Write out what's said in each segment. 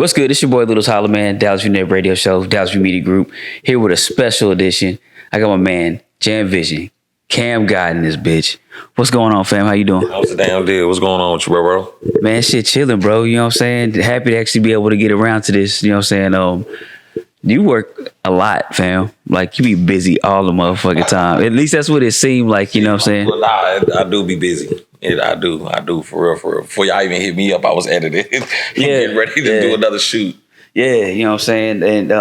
What's good? It's your boy Little Holler Man, Dallas View Net Radio Show, Dallas View Media Group, here with a special edition. I got my man, JamVision CamGod in this bitch. What's going on, fam? How you doing? What's the damn deal? What's going on with you, bro? Man, shit chilling, bro. You know what I'm saying? Happy to actually be able to get around to this. You know what I'm saying? You work a lot, fam. Like, you be busy all the motherfucking time. At least that's what it seemed like, you know what I'm saying? Well, I do be busy. I do, for real. Before y'all even hit me up, I was editing. Getting ready to do another shoot. Yeah, you know what I'm saying? And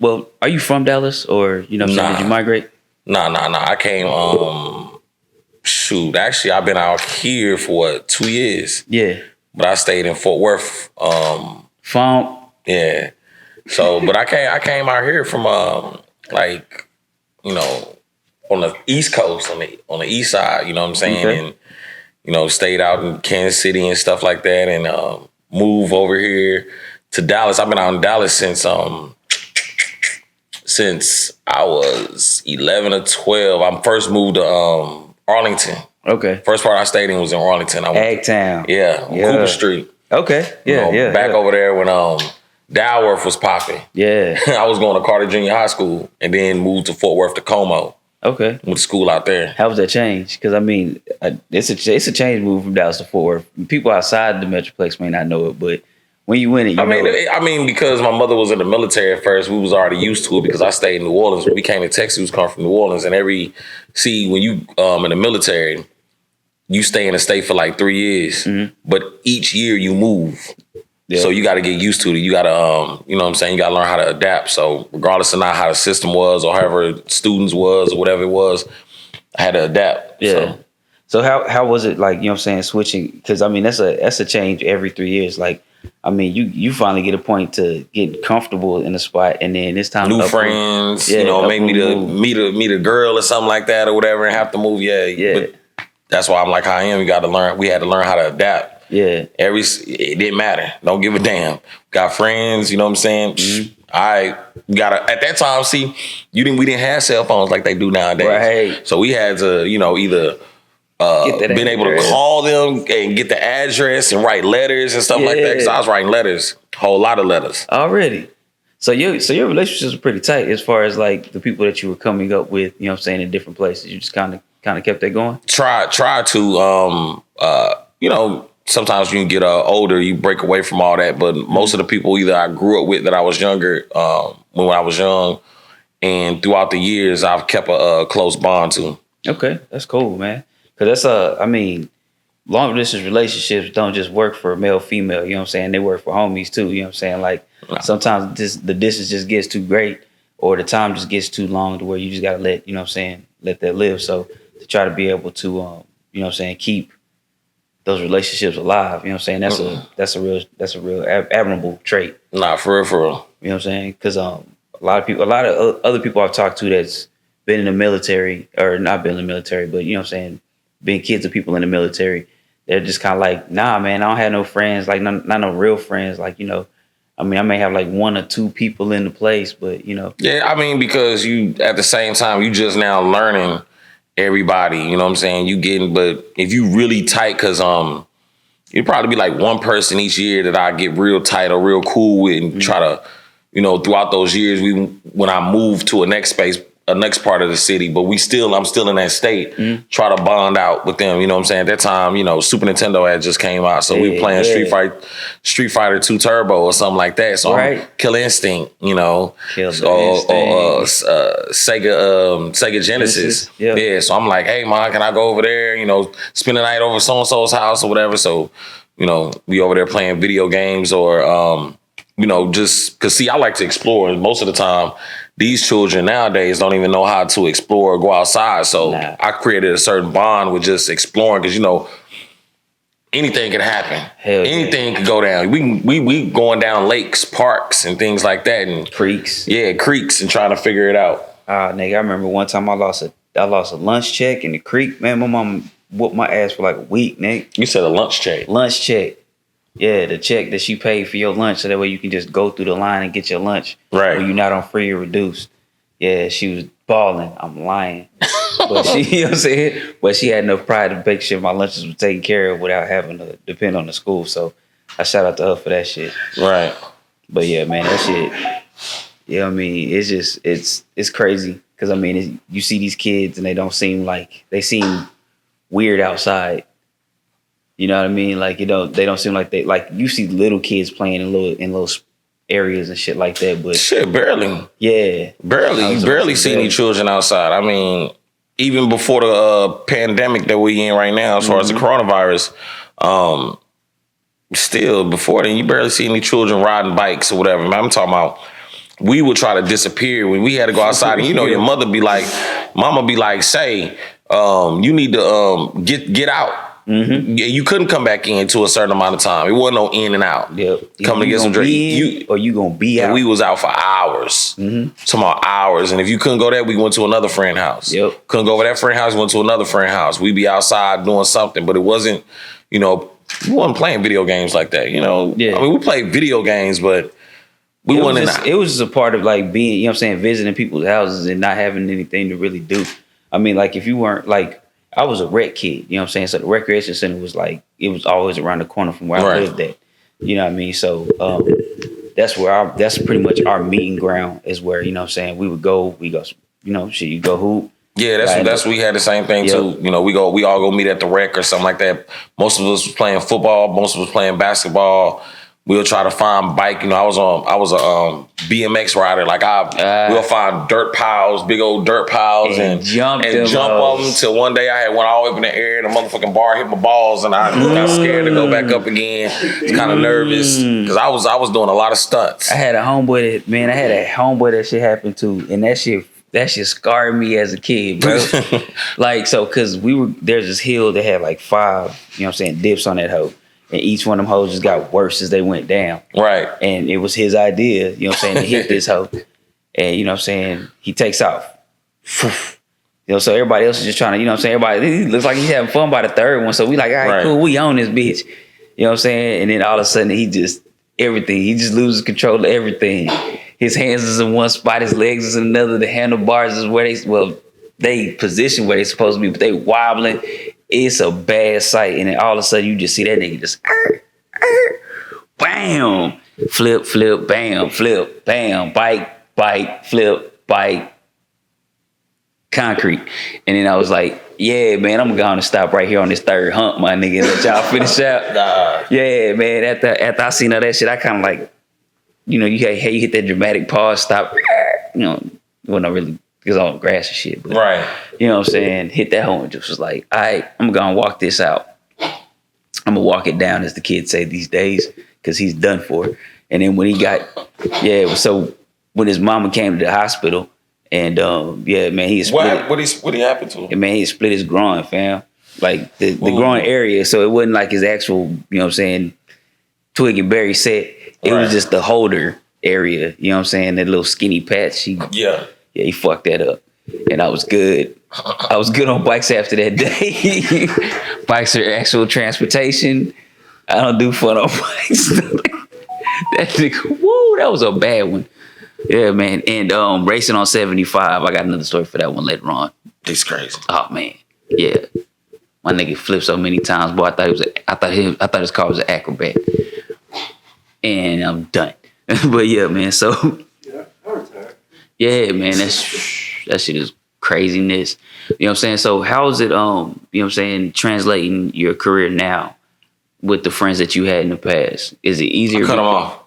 well, are you from Dallas or, you know what I'm saying? Did you migrate? Nah. I came, actually, I've been out here for 2 years. Yeah. But I stayed in Fort Worth. Funk? Yeah. So, but I came out here from, on the East Coast, on the East Side, you know what I'm saying? Okay. And, stayed out in Kansas City and stuff like that and moved over here to Dallas. I've been out in Dallas since I was 11 or 12. I first moved to Arlington. Okay. First part I stayed in was in Arlington. Agtown. Yeah, on Cooper Street. Okay. Yeah, back over there when Dalworth was popping. Yeah. I was going to Carter Junior High School and then moved to Fort Worth to Como. Okay. Went to school out there. How was that change? Because I mean, it's a change move from Dallas to Fort Worth. People outside the Metroplex may not know it, but when you win it, I mean, because my mother was in the military at first, we was already used to it because I stayed in New Orleans. When we came to Texas, we was coming from New Orleans, and when you in the military, you stay in the state for like 3 years, but each year you move. Yeah. So you got to get used to it. You got to, you know what I'm saying? You got to learn how to adapt. So regardless of not how the system was or however students was or whatever it was, I had to adapt. Yeah. So how was it like, you know what I'm saying, switching? Because I mean, that's a change every 3 years. Like, I mean, you finally get a point to get comfortable in a spot, and then it's time new friends, maybe to meet a girl or something like that or whatever and have to move. Yeah. But that's why I'm like how I am. We had to learn how to adapt. Yeah. It didn't matter. Don't give a damn. Got friends, you know what I'm saying? At that time, see, we didn't have cell phones like they do nowadays. Right. So we had to, either been able to call them and get the address and write letters and stuff like that. Because I was writing letters, a whole lot of letters. Already. So your relationships were pretty tight as far as like the people that you were coming up with, you know what I'm saying, in different places. You just kind of kept that going? Try to, sometimes when you get older, you break away from all that. But most of the people either I grew up with that I was younger, when I was young, and throughout the years, I've kept a close bond to. Okay, that's cool, man. Because long distance relationships don't just work for male, female, you know what I'm saying? They work for homies too, you know what I'm saying? Like sometimes the distance just gets too great or the time just gets too long to where you just got to let that live. So to try to be able to, you know what I'm saying, keep those relationships alive, you know what I'm saying? That's a real admirable trait. Nah, for real. You know what I'm saying? Because a lot of other people I've talked to that's been in the military or not been in the military, but you know what I'm saying, being kids of people in the military, they're just kind of like, nah, man, I don't have no friends, like not no real friends, like, I mean, I may have like one or two people in the place, but Yeah, I mean, because you at the same time you just now learning everybody, you know what I'm saying? But if you really tight, because you'd probably be like one person each year that I get real tight or real cool with and try to, throughout those years, when I moved to a next part of the city, but I'm still in that state, try to bond out with them, you know what I'm saying? At that time, Super Nintendo had just came out, so we were playing Street Fighter 2 Turbo or something like that. So Killer Instinct, or Sega Genesis. Yeah, so I'm like, hey, man, can I go over there, spend the night over so-and-so's house or whatever? So, we over there playing video games or, just because, see, I like to explore. And most of the time, these children nowadays don't even know how to explore or go outside. So I created a certain bond with just exploring because, anything can happen. Anything could go down. We going down lakes, parks, and things like that. And creeks. Yeah, creeks and trying to figure it out. Nigga, I remember one time I lost a lunch check in the creek. Man, my mom whooped my ass for like a week, nigga. You said a lunch check? Lunch check. Yeah, the check that she paid for your lunch, so that way you can just go through the line and get your lunch. Right. When you're not on free or reduced. Yeah, she was balling. I'm lying. But she, you know what I'm saying? But she had enough pride to make sure my lunches were taken care of without having to depend on the school. So I shout out to her for that shit. Right. But yeah, man, that shit. Yeah, I mean, it's just it's crazy because I mean, you see these kids and they seem weird outside. You know what I mean? Like, they don't seem like you see little kids playing in little areas and shit like that. But shit, barely. Yeah, barely. You barely see any children outside. I mean, even before the pandemic that we in right now, as far as the coronavirus, still before then, you barely see any children riding bikes or whatever. I'm talking about. We would try to disappear when we had to go outside, and your mother be like, mama be like, say, you need to get out. Mm-hmm. You couldn't come back in to a certain amount of time. It wasn't no in and out. Yep. Come to get some drink. You gonna be out. And we was out for hours. Mm-hmm. Some hours. And if you couldn't go there, we went to another friend's house. Yep. Couldn't go over that friend's house, went to another friend's house. We'd be outside doing something, but it wasn't, we wasn't playing video games like that. Yeah. I mean, we played video games, but it was just a part of like being, visiting people's houses and not having anything to really do. I mean, like if you weren't like, I was a rec kid, so the recreation center was like, it was always around the corner from where I lived at. You know what I mean? So that's pretty much our meeting ground is where, we would go, you go hoop. Yeah, that's we had the same thing too. We all go meet at the rec or something like that. Most of us was playing football, most of us playing basketball. We'll try to find bike. I was a BMX rider. Like we'll find dirt piles, big old dirt piles, and jump on them till one day I had one all the way up in the air and the motherfucking bar hit my balls and I got scared to go back up again. Was kind of nervous because I was doing a lot of stunts. I had a homeboy that shit happened to, and that shit scarred me as a kid, bro. Cause there's this hill that had like 5, dips on that hoe. And each one of them hoes just got worse as they went down. Right. And it was his idea, to hit this hoe. And, he takes off. So everybody else is just trying to, everybody, looks like he's having fun by the third one. So we like, all right, cool, we own this bitch. And then all of a sudden he just loses control of everything. His hands is in one spot, his legs is in another, the handlebars is where they position where they're supposed to be, but they wobbling. It's a bad sight, and then all of a sudden you just see that nigga just bam, flip, bam, flip, bam, bike, flip, bike, concrete. And then I was like, yeah, man, I'm going to stop right here on this third hump, my nigga, and let y'all finish out. Yeah, man, after I seen all that shit, I kind of like, you hit that dramatic pause, stop, well, not really, because all grass and shit. But, right. You know what I'm saying? Hit that home and just was like, all right, I'm going to walk this out. I'm going to walk it down, as the kids say these days, because he's done for. And then when so when his mama came to the hospital, and man, he split. What he happened to him? And man, he split his groin, fam. Like the groin area. So it wasn't like his actual, twig and berry set. It was just the holder area, that little skinny patch. He fucked that up. And I was good. I was good on bikes after that day. Bikes are actual transportation. I don't do fun on bikes. That nigga, woo, that was a bad one. Yeah, man. And racing on 75, I got another story for that one later on. It's crazy. Oh man. Yeah. My nigga flipped so many times, boy. I thought his car was an acrobat. And I'm done. But yeah, man, so yeah, man, that shit is craziness. You know what I'm saying? So how is it translating your career now with the friends that you had in the past? Is it easier? Cut them off.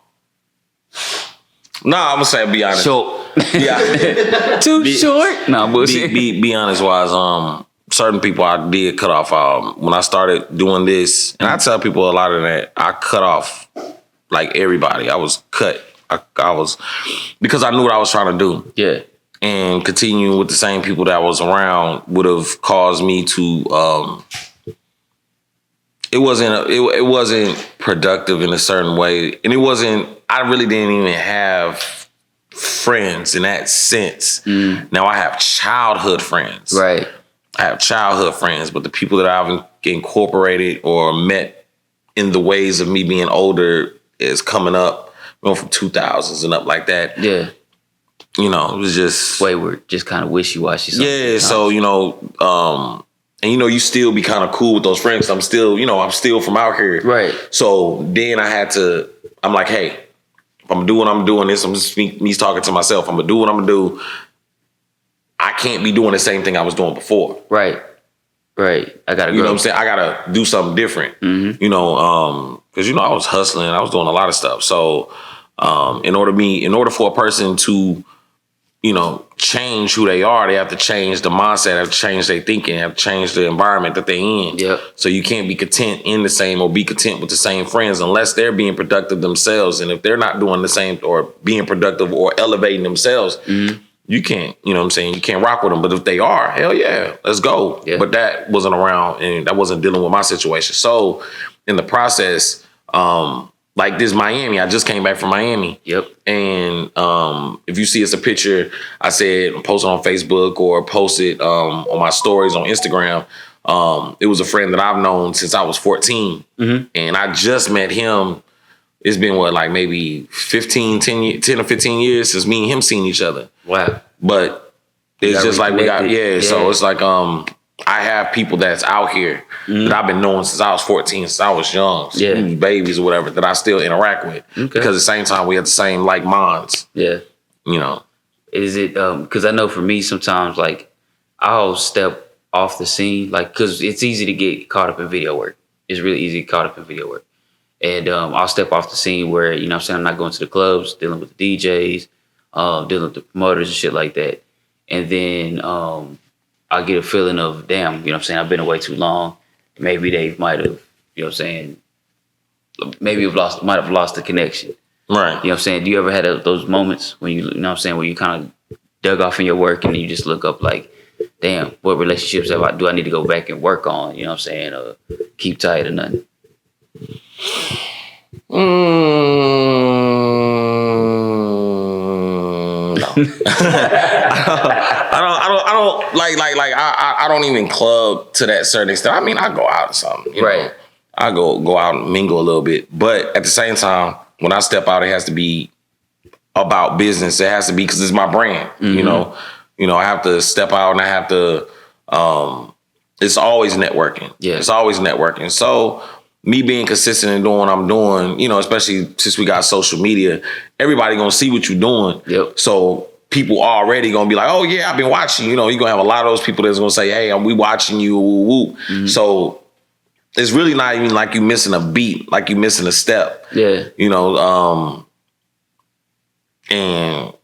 No, I'm gonna say be honest. Short. Yeah. Too short? No, bullshit. Be honest wise, certain people I did cut off. When I started doing this, and I tell people a lot of that, I cut off like everybody. I was cut. I was, because I knew what I was trying to do. Yeah. And continuing with the same people that I was around would have caused me to, it wasn't productive in a certain way. And I really didn't even have friends in that sense. Now I have childhood friends. Right. I have childhood friends, but the people that I've incorporated or met in the ways of me being older is coming up. Going from 2000s and up like that. Yeah. It was just... wayward, just kind of wishy-washy. Yeah, so, And you still be kind of cool with those friends. I'm still from out here. Right. So then I'm like, hey, if I'm doing this, I'm just me talking to myself. I'm gonna do what I'm gonna do. I can't be doing the same thing I was doing before. Right. I gotta go. You know what I'm saying? I gotta do something different. Because I was hustling, I was doing a lot of stuff. So in order for a person to change who they are, they have to change the mindset, they have to change their thinking, have to change the environment that they're in. Yep. So you can't be content in the same or be content with the same friends unless they're being productive themselves. And if they're not doing the same or being productive or elevating themselves, you can't, you can't rock with them. But if they are, hell yeah, let's go. Yeah. But that wasn't around and that wasn't dealing with my situation. So in the process, like this Miami, I just came back from Miami. Yep. And if you see it's a picture, I said post it on Facebook or post it on my stories on Instagram. It was a friend that I've known since I was 14. And I just met him. It's been maybe 10 or 15 years since me and him seen each other. Wow. But it's just like we got, so it's like I have people that's out here that I've been knowing since I was 14, since I was young, babies or whatever, that I still interact with. Okay. Because at the same time, we have the same like minds. Yeah. Is it, because I know for me sometimes, like, I'll step off the scene, like, because it's easy to get caught up in video work. It's really easy to get caught up in video work. And I'll step off the scene where, I'm not going to the clubs, dealing with the DJs, dealing with the promoters and shit like that. And then I get a feeling of, damn, I've been away too long. Maybe they might have, maybe might have lost the connection. Right. Do you ever had those moments when where you kind of dug off in your work and you just look up like, damn, what relationships do I need to go back and work on? Or keep tight or nothing? No. I don't even club to that certain extent. I mean, I go out or something, right? I go out and mingle a little bit, but at the same time, when I step out, it has to be about business. It has to be because it's my brand. I have to step out and I have to. It's always networking. Yeah, it's always networking. So me being consistent and doing what I'm doing, especially since we got social media, everybody gonna see what you're doing. Yep. So people already gonna be like, oh yeah, I've been watching. You're gonna have a lot of those people that's gonna say, hey, we watching you. Woo, woo. Mm-hmm. So it's really not even like you missing a beat, like you missing a step. Yeah. And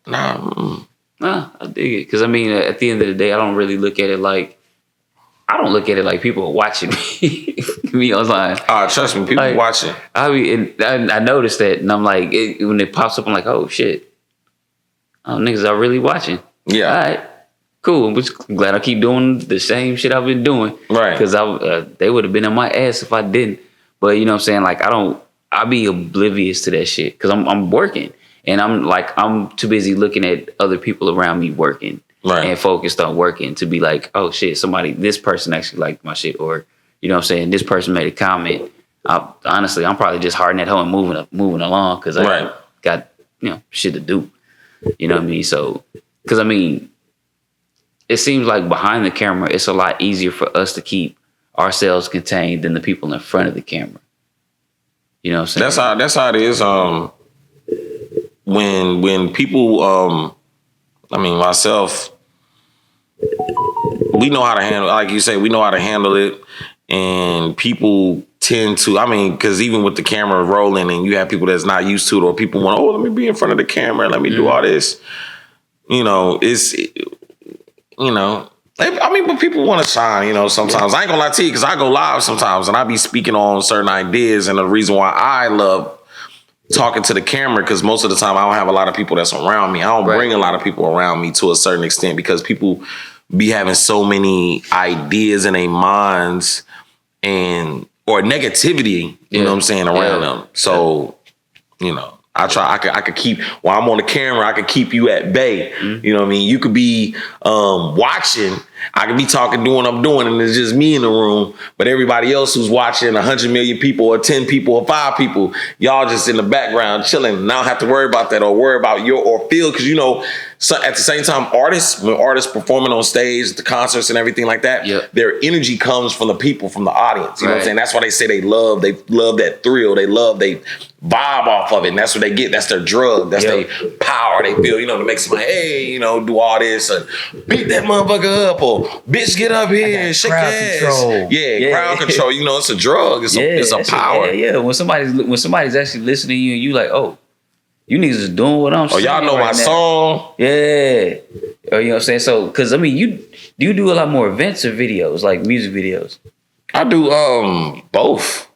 nah, I dig it. Because at the end of the day, I don't look at it like people are watching me online. Trust me, people watching. I noticed that, and I'm like, when it pops up, I'm like, oh shit, niggas are really watching. Yeah. All right, cool. I'm just glad I keep doing the same shit I've been doing. Right. Because they would have been in my ass if I didn't. But like I be oblivious to that shit because I'm working, and I'm too busy looking at other people around me working. Right. And focused on working to be like, oh shit, this person actually liked my shit, or this person made a comment. Honestly, I'm probably just harding that hoe and moving along because I got shit to do. You know what I mean? So, because it seems like behind the camera, it's a lot easier for us to keep ourselves contained than the people in front of the camera. You know what I'm saying? That's how it is. When people, myself, we know how to handle, like you say, we know how to handle it. And people tend to, because even with the camera rolling and you have people that's not used to it, or people want, let me be in front of the camera, let me do all this. But people want to shine, sometimes. I ain't gonna lie to you, because I go live sometimes and I be speaking on certain ideas. And the reason why I love talking to the camera, because most of the time I don't have a lot of people that's around me. I don't bring a lot of people around me to a certain extent, because people be having so many ideas in their minds or negativity, you know what I'm saying, around them. So, I could keep, while I'm on the camera, I could keep you at bay. Mm-hmm. You know what I mean? You could be watching, I could be talking, doing what I'm doing, and it's just me in the room. But everybody else who's watching, 100 million people or 10 people or 5 people, y'all just in the background chilling. And I don't have to worry about that or worry about or feel, because so at the same time, when artists performing on stage, the concerts and everything like that, their energy comes from the people, from the audience. You know what I'm saying? That's why they say they love that thrill. They vibe off of it. And that's what they get. That's their drug. That's their power. They feel, to make somebody, hey, do all this and beat that motherfucker up, or bitch, get up here, shake your ass. Control. Yeah, crowd control. It's a drug. It's a power. Yeah. When somebody's actually listening to you and you like, oh, you niggas is doing what I'm saying. Oh, y'all know my song? Yeah. Oh, you know what I'm saying? So, because, you do a lot more events or videos, like music videos? I do both.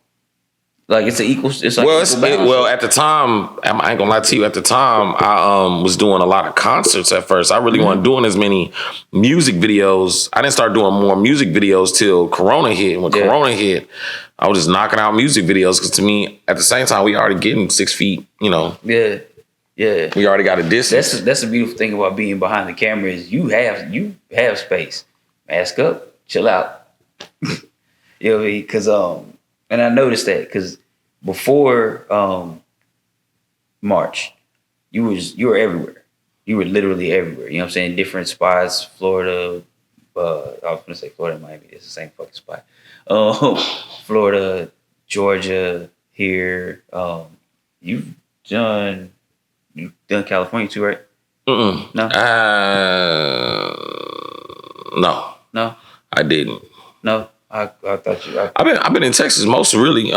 Like, it's an equal, it's like well, at the time, I ain't gonna lie to you, at the time, I was doing a lot of concerts at first. I really wasn't doing as many music videos. I didn't start doing more music videos till Corona hit. When Corona hit, I was just knocking out music videos because to me, at the same time, we already getting 6 feet, Yeah. We already got a distance. That's the beautiful thing about being behind the camera is you have space. Mask up, chill out. You know what I mean? Because and I noticed that because before March, you were everywhere. You were literally everywhere. You know what I'm saying? Different spots, Florida. I was gonna say Florida and Miami. It's the same fucking spot. Florida, Georgia, here. You've done California too, right? No. No, I didn't. No, I thought you. I've been in Texas most really.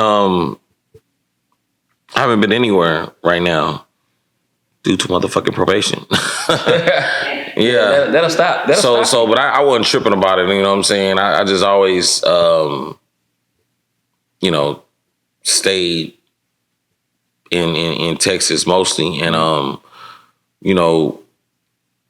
I haven't been anywhere right now due to motherfucking probation. Yeah, that'll stop. But I wasn't tripping about it. You know what I'm saying? I just always, stayed in Texas mostly, and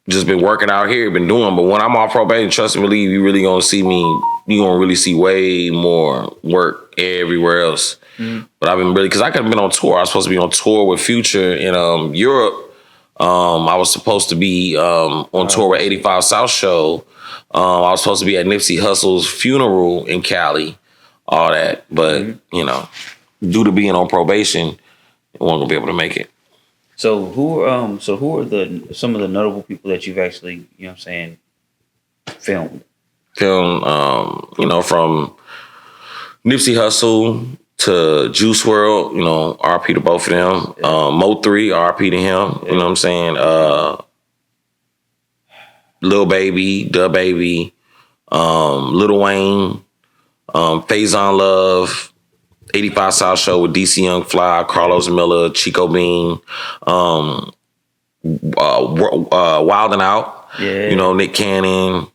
just been working out here, been doing. But when I'm off probation, trust and believe, you really gonna see me. You gonna really see way more work everywhere else. But I've been really, because I could have been on tour. I was supposed to be on tour with Future in Europe. I was supposed to be on tour with 85 South Show. I was supposed to be at Nipsey Hussle's funeral in Cali, all that. But due to being on probation, I wasn't gonna be able to make it. So who are some of the notable people that you've actually, filmed? From Nipsey Hussle to Juice WRLD, RP to both of them. Mo3, RP to him. You know what I'm saying? Lil Baby, Da Baby, Lil Wayne, Faison Love, 85 South Show with DC Young Fly, Carlos Miller, Chico Bean, Wild and Out. Yeah. Nick Cannon.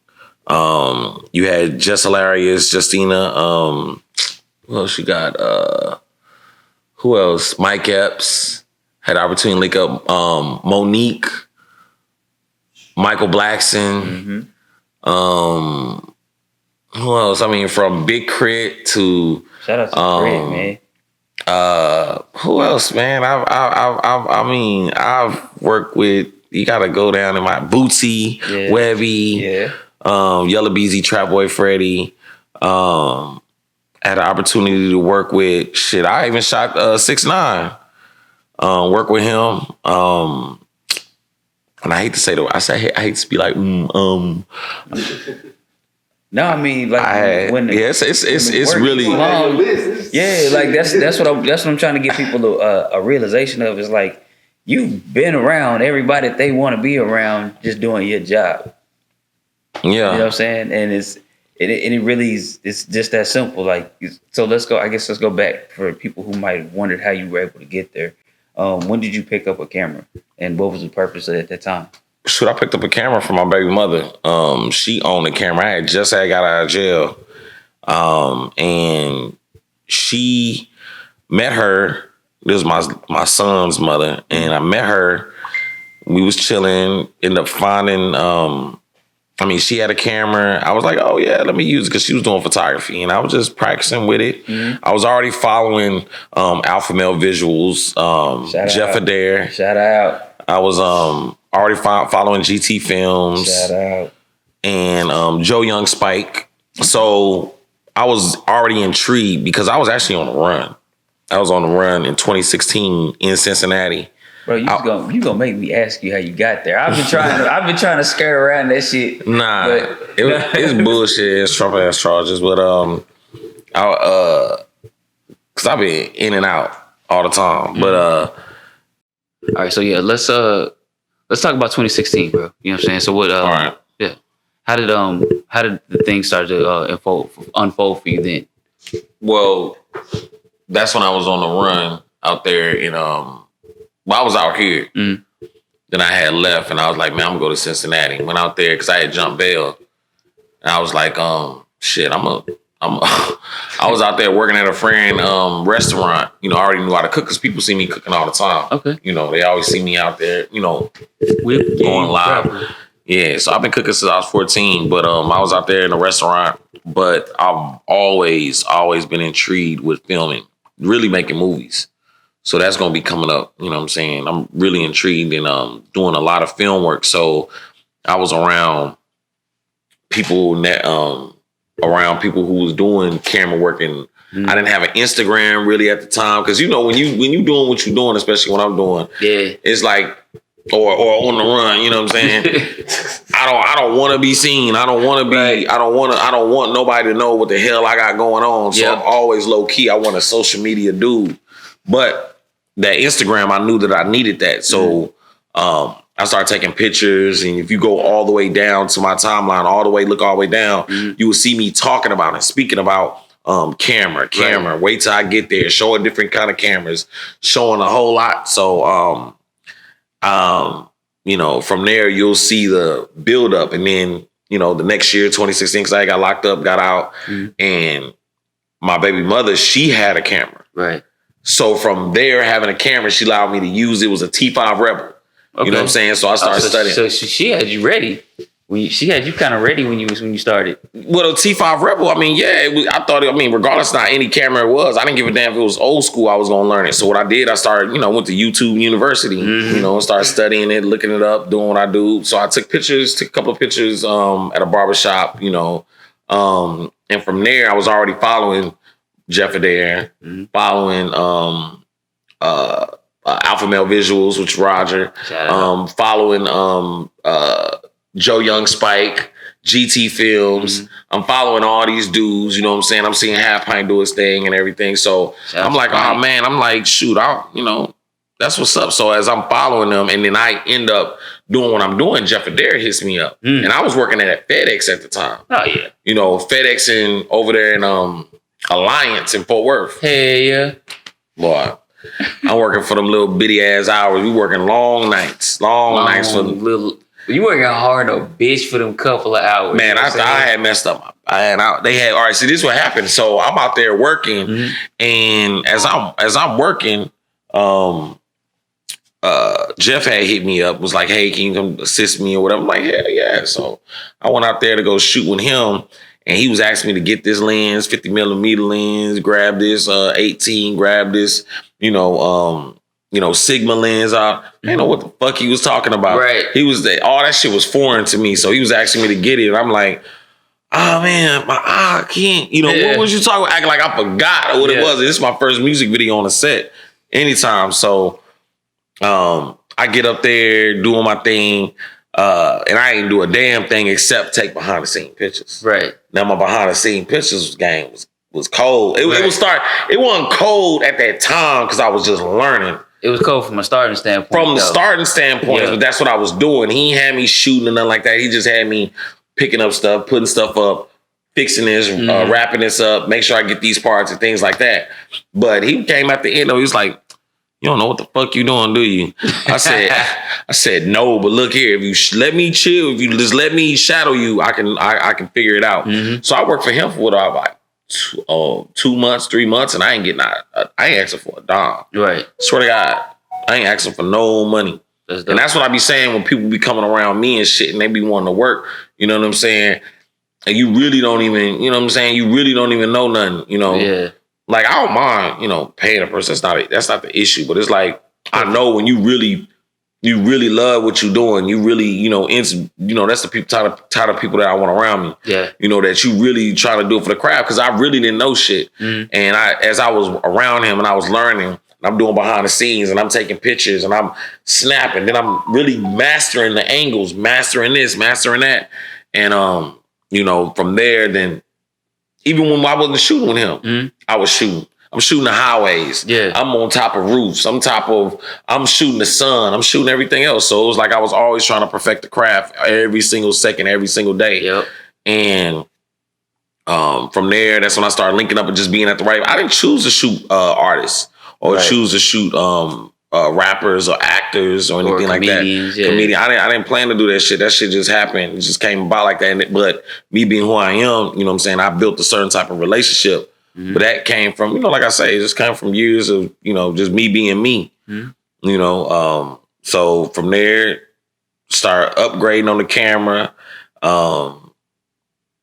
You had Jess Hilarious, Justina. Who else you got? Who else? Mike Epps. Had the opportunity to link up Monique, Michael Blackson. Who else? From Big Crit to shout out to Crit, man. Who else, man? I've worked with. You gotta go down in my Bootsy, Webby, Yellow Beezy, Trap Boy Freddy. Had an opportunity to work with shit. I even shot 6ix9ine. Work with him. And I hate to say I hate to be like No, it's really that's what I'm trying to get people a realization of is like you've been around everybody that they want to be around just doing your job. Yeah, you know what I'm saying, and it really is. It's just that simple. Like, so let's go back for people who might have wondered how you were able to get there. When did you pick up a camera, and what was the purpose of it at that time? Shoot, I picked up a camera from my baby mother. She owned the camera. I had got out of jail. And she met her. This was my son's mother. And I met her. We was chilling, ended up finding, she had a camera. I was like, oh yeah, let me use it because she was doing photography. And I was just practicing with it. I was already following Alpha Male Visuals, Jeff Adair. Shout out. I was already following GT Films. Shout out. And Joe Young Spike. So I was already intrigued because I was actually on the run. I was on the run in 2016 in Cincinnati. Bro, you gonna make me ask you how you got there. I've been trying to skirt around that shit. Nah, it's bullshit. It's Trump ass charges, but cause I've been in and out all the time. But all right, so yeah, let's talk about 2016, bro. You know what I'm saying? So what? all right. Yeah. How did the thing start to unfold for you then? Well, that's when I was on the run out there in I was out here. Mm. Then I had left and I was like, man, I'm gonna go to Cincinnati. Went out there because I had jumped bail. And I was like, shit, I was out there working at a friend restaurant. You know, I already knew how to cook because people see me cooking all the time. Okay. You know, they always see me out there, you know, going live. Proper. Yeah, so I've been cooking since I was 14, but I was out there in a restaurant. But I've always been intrigued with filming, really making movies. So that's going to be coming up. You know what I'm saying? I'm really intrigued in doing a lot of film work. So I was around people that who was doing camera work, and I didn't have an Instagram really at the time, because you know when you doing what you're doing, especially when I'm doing, it's like or on the run. You know what I'm saying? I don't want to be seen. I don't want to be. Right. I don't want nobody to know what the hell I got going on. So I'm always low key. I want a social media dude. But that Instagram, I knew that I needed that. So I started taking pictures. And if you go all the way down to my timeline, look all the way down, you will see me talking about and speaking about camera. Right. Wait till I get there, showing different kind of cameras, showing a whole lot. So, you know, from there, you'll see the build up. And then, you know, the next year, 2016, because I got locked up, got out. And my baby mother, she had a camera. Right. So from there, having a camera, she allowed me to use it. Was a T5 Rebel. Okay. You know what I'm saying? So I started studying. So she had you ready. She had you kind of ready when you started. Well, the T5 Rebel, I mean, regardless of not any camera it was, I didn't give a damn if it was old school, I was going to learn it. So what I did, I started, went to YouTube University, started studying it, looking it up, doing what I do. So I took a couple of pictures at a barbershop, and from there, I was already following Jeff Adair, following Alpha Male Visuals, which Roger, following Joe Young Spike, GT Films. I'm following all these dudes, you know what I'm saying? I'm seeing Half Pint do his thing and everything. So I'm like, oh man, I'm like, shoot, that's what's up. So as I'm following them, and then I end up doing what I'm doing, Jeff Adair hits me up. And I was working at FedEx at the time. Oh yeah. FedEx over there in Alliance in Fort Worth. Hey, yeah. Boy, I'm working for them little bitty ass hours. We working long nights for them little. You working hard, a bitch, for them couple of hours. Man, I had messed up. They had all right. See, this is what happened. So I'm out there working, and as I'm working, Jeff had hit me up. Was like, "Hey, can you come assist me or whatever?" I'm like, "Hell yeah!" So I went out there to go shoot with him. And he was asking me to get this lens, 50 millimeter lens, grab this 18, grab this, Sigma lens. I didn't know what the fuck he was talking about. Right. All that shit was foreign to me. So he was asking me to get it. And I'm like, oh man, my eye can't, what was you talking about? Acting like I forgot what it was. This is my first music video on the set anytime. So I get up there doing my thing. And I ain't do a damn thing except take behind the scene pictures. Right. Now my behind the scene pictures game was cold. It wasn't cold at that time because I was just learning. It was cold from a starting standpoint. But that's what I was doing. He ain't had me shooting or nothing like that. He just had me picking up stuff, putting stuff up, fixing this, wrapping this up, make sure I get these parts and things like that. But he came at the end, he was like, "You don't know what the fuck you doing, do you?" I said, "No, but look here. If you let me chill, if you just let me shadow you, I can figure it out." So I worked for him for like 2 months, 3 months, and I ain't asking for a dime. Right. Swear to God, I ain't asking for no money. And that's what I be saying when people be coming around me and shit, and they be wanting to work. You know what I'm saying? And you really don't even, you know what I'm saying? You really don't even know nothing. Yeah. Like, I don't mind, paying a person. That's not the issue. But it's like, I know when you really love what you're doing, you really, that's the people, type of people that I want around me. Yeah. That you really trying to do it for the craft. Because I really didn't know shit. And as I was around him and I was learning, and I'm doing behind the scenes, and I'm taking pictures, and I'm snapping. Then I'm really mastering the angles, mastering this, mastering that, and from there, then even when I wasn't shooting with him, I was shooting. I'm shooting the highways. Yeah. I'm on top of roofs. I'm shooting the sun. I'm shooting everything else. So it was like I was always trying to perfect the craft every single second, every single day. Yep. And from there, that's when I started linking up and just being at the right. I didn't choose to shoot artists or choose to shoot rappers or actors or anything like that. Yeah. Comedian. I didn't plan to do that shit. That shit just happened. It just came about like that. But me being who I am, you know what I'm saying? I built a certain type of relationship. But that came from, like I say, it just came from years of, just me being me. So from there, start upgrading on the camera,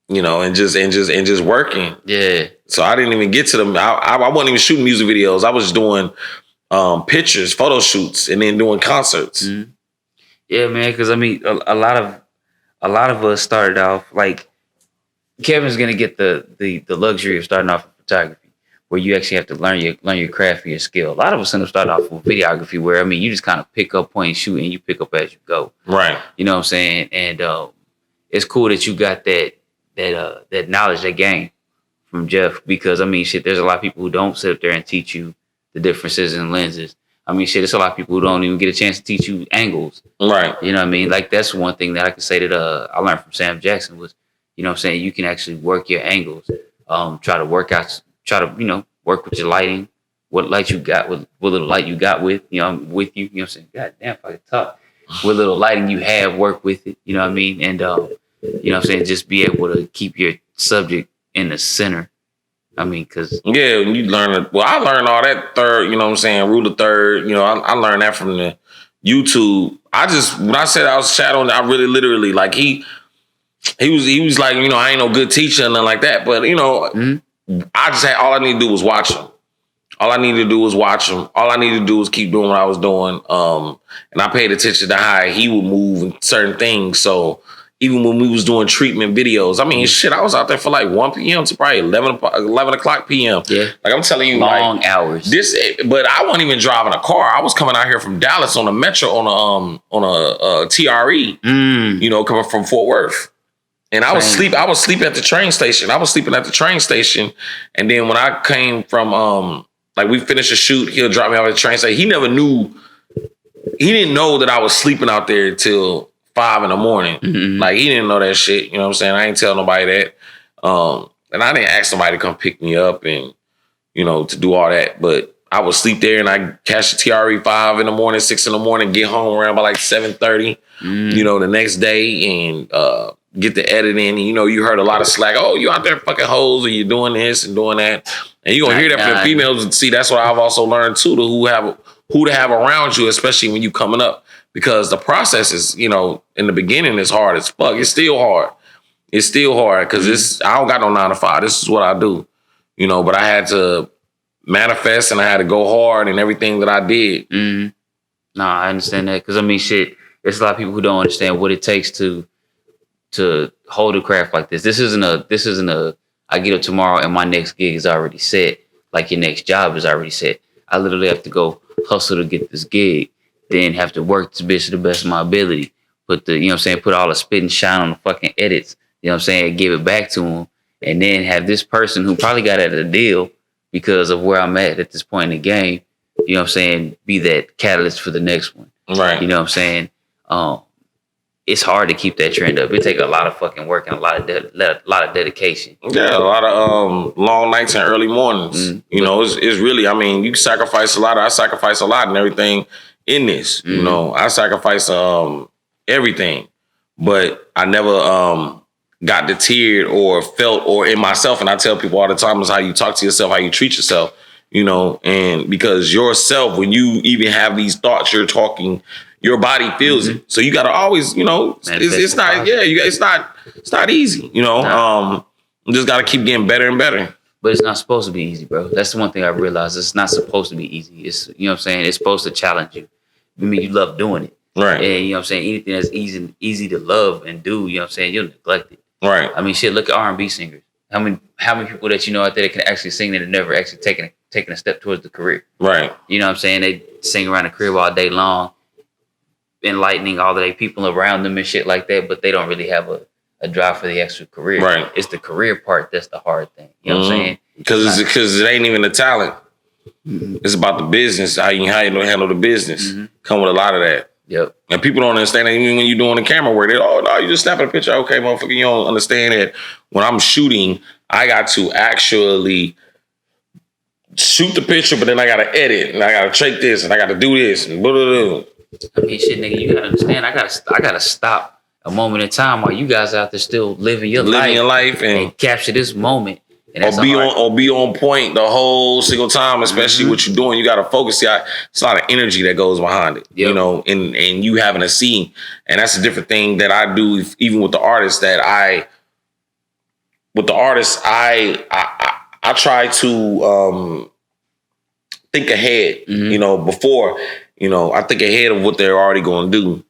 and just working. Yeah. So I didn't even get to them. I wasn't even shooting music videos. I was doing pictures, photo shoots, and then doing concerts. Yeah, man. Because I mean, a lot of us started off like Kevin's gonna get the luxury of starting off with photography, where you actually have to learn your craft and your skill. A lot of us end up starting off with videography, where I mean, you just kind of pick up, point, shoot, and you pick up as you go. Right. You know what I'm saying? And it's cool that you got that knowledge, that game from Jeff, because I mean, shit, there's a lot of people who don't sit up there and teach you the differences in lenses. I mean, shit, there's a lot of people who don't even get a chance to teach you angles. Right. You know what I mean? Like, that's one thing that I can say that I learned from Sam Jackson was, you know what I'm saying, you can actually work your angles, try to work with your lighting, what light you got, what little light you got with you, with you, you know what I'm saying? God damn, if I could talk. What little lighting you have, work with it, you know what I mean? And, you know what I'm saying, just be able to keep your subject in the center. I mean, because... Yeah, you learn it. Well, I learned all that third, you know what I'm saying, rule of third. I learned that from the YouTube. When I said I was shadowing, I really literally, like, he was like, I ain't no good teacher and nothing like that. But, I just had, all I needed to do was watch him. All I needed to do was watch him. All I needed to do was keep doing what I was doing. And I paid attention to how he would move and certain things. So even when we was doing treatment videos, I mean, shit, I was out there for like 1 p.m. to probably 11 o'clock p.m. Yeah. Like, I'm telling you, long hours. But I wasn't even driving a car. I was coming out here from Dallas on a metro, on a TRE, coming from Fort Worth. And I was sleeping at the train station. I was sleeping at the train station. And then when I came from, we finished a shoot, he'll drop me off at the train station. He didn't know that I was sleeping out there till 5 a.m. Mm-hmm. Like, he didn't know that shit. You know what I'm saying? I ain't tell nobody that. And I didn't ask somebody to come pick me up and, to do all that. But I would sleep there and I catch the TRE 5 a.m, 6 a.m, get home around by like 7:30, the next day, and get the editing. And, you heard a lot of slack. Oh, you out there fucking hoes, and you're doing this and doing that. And you're going to hear that from the females. And see, that's what I've also learned too, who to have around you, especially when you coming up. Because the process is, in the beginning, it's hard as fuck. It's still hard. It's still hard because I don't got no 9 to 5. This is what I do, but I had to manifest and I had to go hard in everything that I did. Mm-hmm. Nah, I understand that. Because, I mean, shit, there's a lot of people who don't understand what it takes to hold a craft like this. This isn't a I get up tomorrow and my next gig is already set. Like, your next job is already set. I literally have to go hustle to get this gig. Then have to work this bitch to the best of my ability. Put all the spit and shine on the fucking edits. You know what I'm saying? Give it back to him. And then have this person who probably got out of the deal because of where I'm at this point in the game, you know what I'm saying, be that catalyst for the next one. Right. You know what I'm saying? It's hard to keep that trend up. It takes a lot of fucking work and a lot of dedication. Yeah, a lot of long nights and early mornings. It's really, I mean, you sacrifice a lot. I sacrifice a lot and everything in this. I sacrifice everything, but I never got deterred or felt or in myself. And I tell people all the time is how you talk to yourself, how you treat yourself, and because yourself, when you even have these thoughts, you're talking, your body feels it. So you got to always, it's not easy, You just got to keep getting better and better. But it's not supposed to be easy, bro. That's the one thing I realized. It's not supposed to be easy. It's, you know what I'm saying? It's supposed to challenge you. I mean, you love doing it. Right. And, you know what I'm saying? Anything that's easy to love and do, you know what I'm saying? You'll neglect it. Right. I mean, shit, look at R&B singers. How many people that you know out there that can actually sing that have never actually taken a step towards the career? Right. You know what I'm saying? They sing around the crib all day long, enlightening all of the people around them and shit like that, but they don't really have a drive for the actual career. Right. It's the career part that's the hard thing. You know what I'm saying? Because it ain't even the talent. It's about the business, how you handle the business. Come with a lot of that. Yep. And people don't understand that even when you're doing the camera work, they no, you just snapping a picture. Okay, motherfucker, you don't understand that when I'm shooting, I got to actually shoot the picture, but then I got to edit, and I got to take this, and I got to do this, and blah, blah, blah. I mean, shit, nigga, you gotta understand. I gotta stop a moment in time while you guys out there still living your life and capture this moment. And that's be on point the whole single time, especially what you're doing. You got to focus. See, it's a lot of energy that goes behind it, you know, and you having a scene. And that's a different thing that I do, even with the artists I try to think ahead, you know, before, you know, I think ahead of what they're already going to do.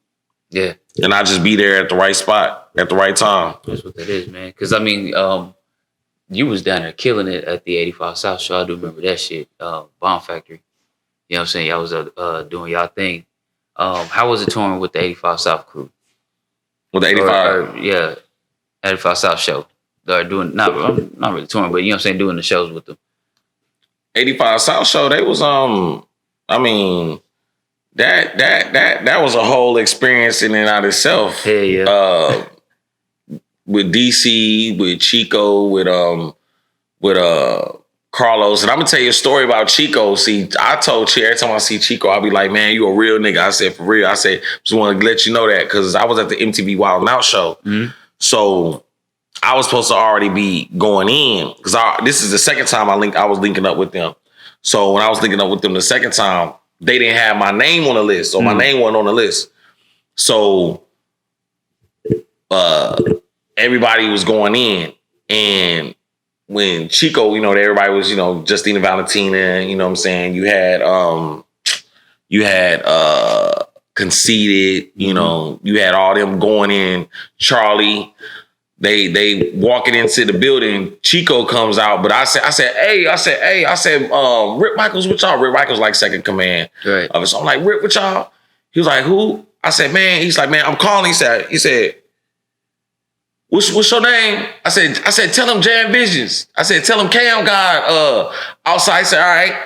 Yeah. And I just be there at the right spot at the right time. That's what that is, man. Because, I mean, you was down there killing it at the 85 South Show. I do remember that shit. Bomb Factory. You know what I'm saying? Y'all was doing y'all thing. How was it touring with the 85 South crew? With the 85? Yeah. 85 South Show. They're doing, not really touring, but you know what I'm saying, doing the shows with them. 85 South Show, they was, I mean, that was a whole experience in and out itself. Hell yeah. With DC, with Chico, with Carlos. And I'm gonna tell you a story about Chico. See, I told Chi, every time I see Chico, I'll be like, man, you a real nigga. I said, for real. I said, just want to let you know that, because I was at the MTV Wild 'N Out show. So I was supposed to already be going in, because this is the second time I was linking up with them. So when I was linking up with them the second time, they didn't have my name on the list. So my name wasn't on the list. So everybody was going in, and when Chico, you know, everybody was, you know, Justina Valentina, you know what I'm saying? You had Conceited, you know, you had all them going in, Charlie, they walking into the building, Chico comes out, but I said, Rip Michaels with y'all? Rip Michaels like second command. Right. So I'm like, Rip with y'all? He was like, who? I said, man, he's like, man, I'm calling. He said, What's your name? I said, tell him JamVisions. I said, tell him CamGod outside. He said, all right. I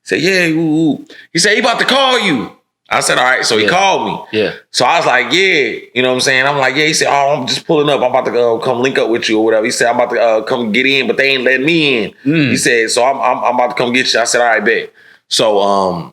said, yeah. Ooh. He said, he about to call you. I said, all right. So he called me. Yeah. So I was like, yeah. You know what I'm saying? I'm like, yeah. He said, oh, I'm just pulling up. I'm about to come link up with you or whatever. He said, I'm about to come get in, but they ain't letting me in. He said, so I'm about to come get you. I said, all right, bet. So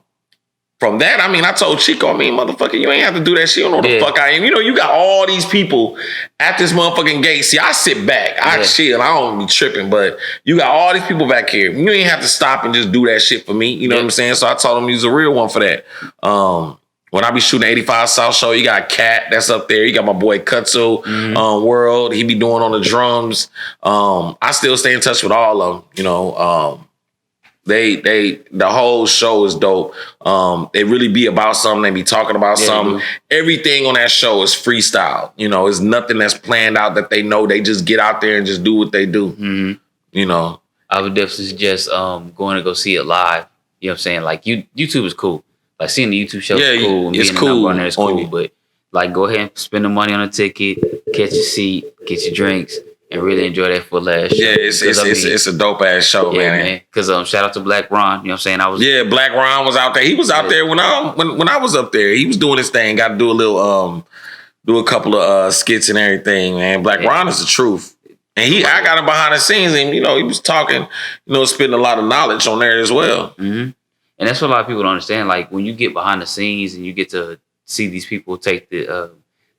from that, I mean, I told Chico, motherfucker, you ain't have to do that shit. You don't know the fuck I am. You know, you got all these people at this motherfucking gate. See, I sit back. I chill. I don't be tripping. But you got all these people back here. You ain't have to stop and just do that shit for me. You know what I'm saying? So I told him he was a real one for that. When I be shooting 85 South Show, you got Cat that's up there. You got my boy Kutsu, World. He be doing on the drums. I still stay in touch with all of them, you know. The whole show is dope. They really be about something. They be talking about something. Everything on that show is freestyle. You know, it's nothing that's planned out that they know. They just get out there and just do what they do. You know, I would definitely suggest going to go see it live. You know what I'm saying? Like YouTube is cool. Like seeing the YouTube show is cool. It's cool. It's cool. But like, go ahead and spend the money on a ticket, catch a seat, get your drinks, and really enjoy that for last show. Yeah, it's a dope ass show, man. Because shout out to Black Ron. You know what I'm saying? Black Ron was out there. He was out there when I was up there. He was doing his thing. Got to do a little do a couple of skits and everything, man. Black Ron is the truth. And I got him behind the scenes, and you know, he was talking, you know, spitting a lot of knowledge on there as well. And that's what a lot of people don't understand. Like when you get behind the scenes and you get to see these people take they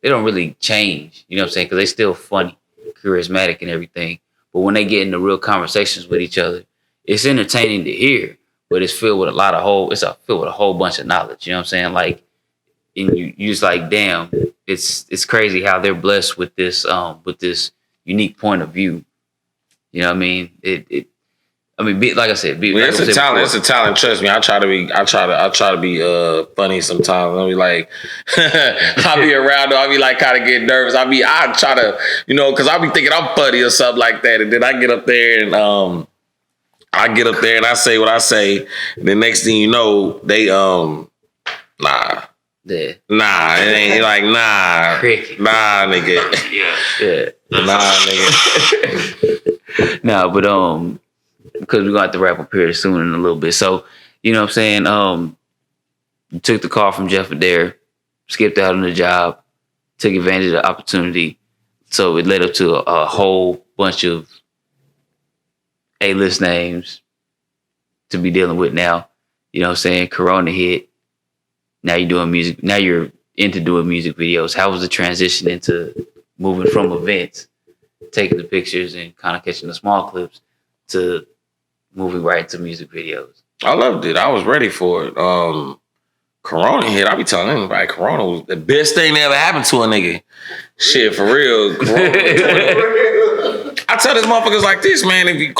don't really change. You know what I'm saying? Because they still funny, charismatic, and everything. But when they get into real conversations with each other, it's entertaining to hear, but it's filled with filled with a whole bunch of knowledge. You know what I'm saying? Like, and you just like, damn, it's crazy how they're blessed with this unique point of view. You know what I mean? I mean, like I said, it's a talent. It's a talent. Trust me. I try to be funny sometimes. I'll be like, I'll be around. I'll be like kind of getting nervous. I try to, because I'll be thinking I'm funny or something like that, and then I get up there and I say what I say. And the next thing you know, they nah. Yeah. Nah, it ain't like nah. Cricket. Nah, nigga. Yeah. Nah, nigga. No, but because we're gonna have to wrap up here soon in a little bit. So, you know what I'm saying? You took the call from Jeff Adair, skipped out on the job, took advantage of the opportunity. So it led up to a whole bunch of A-list names to be dealing with now. You know what I'm saying? Corona hit. Now you're doing music. Now you're into doing music videos. How was the transition into moving from events, taking the pictures and kind of catching the small clips, to moving right into music videos? I loved it. I was ready for it. Corona hit. I be telling anybody, Corona was the best thing that ever happened to a nigga. Shit, for real. I tell these motherfuckers like this, man. If you